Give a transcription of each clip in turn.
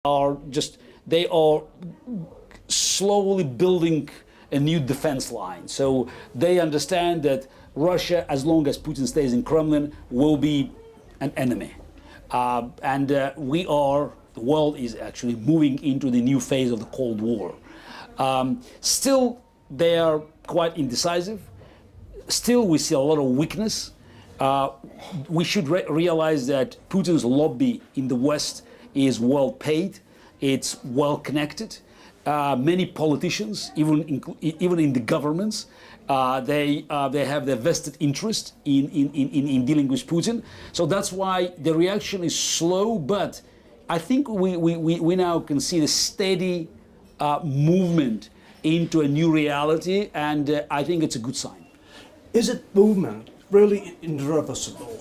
they are slowly building a new defense line. So they understand that Russia, as long as Putin stays in Kremlin, will be an enemy. The world is actually moving into the new phase of the Cold War. Still, they are quite indecisive. Still, we see a lot of weakness. We should realize that Putin's lobby in the West is well paid, it's well connected. Many politicians, even in the governments, they have their vested interest in dealing with Putin. So that's why the reaction is slow, but I think we now can see the steady movement into a new reality, and I think it's a good sign. Is it movement really irreversible?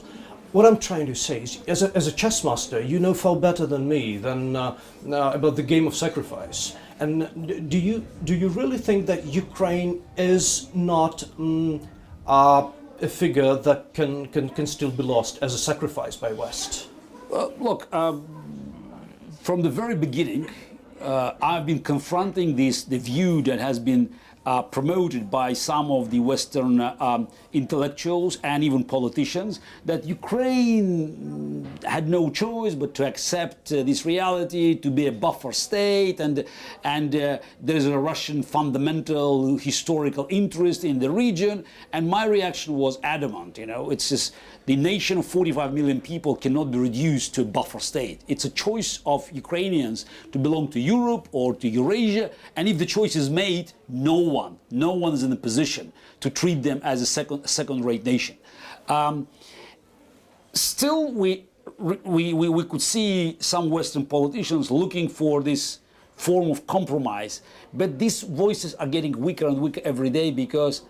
What I'm trying to say is, as a chess master, you know far better than me about the game of sacrifice. And do you really think that Ukraine is not a figure that can still be lost as a sacrifice by West? Look, from the very beginning, I've been confronting the view that has been promoted by some of the Western intellectuals and even politicians, that Ukraine had no choice but to accept this reality, to be a buffer state, and there's a Russian fundamental historical interest in the region. And my reaction was adamant. It's just the nation of 45 million people cannot be reduced to a buffer state. It's a choice of Ukrainians to belong to Europe or to Eurasia, and if the choice is made, no one is in a position to treat them as a second-rate nation. Still, we could see some Western politicians looking for this form of compromise, but these voices are getting weaker and weaker every day, because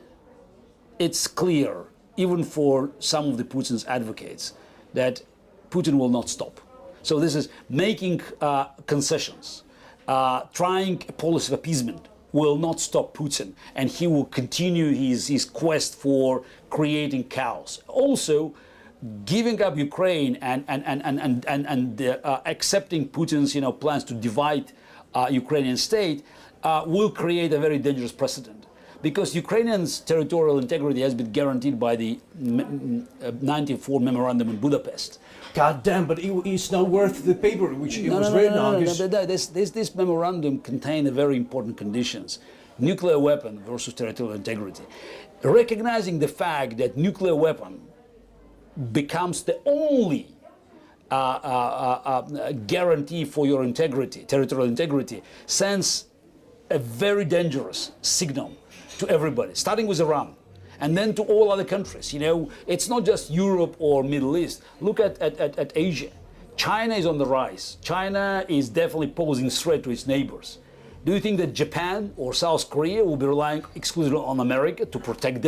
it's clear, even for some of the Putin's advocates, that Putin will not stop. So this is making concessions, trying a policy of appeasement will not stop Putin, and he will continue his quest for creating chaos. Also, giving up Ukraine and accepting Putin's plans to divide Ukrainian state will create a very dangerous precedent, because Ukrainians' territorial integrity has been guaranteed by the 1994 memorandum in Budapest. God damn, but it's not worth the paper which it was written on. This memorandum contained very important conditions. Nuclear weapon versus territorial integrity. Recognizing the fact that nuclear weapon becomes the only guarantee for your integrity, territorial integrity, sends a very dangerous signal to everybody, starting with Iran, and then to all other countries. It's not just Europe or Middle East. Look at Asia. China is on the rise. China is definitely posing a threat to its neighbors. Do you think that Japan or South Korea will be relying exclusively on America to protect them?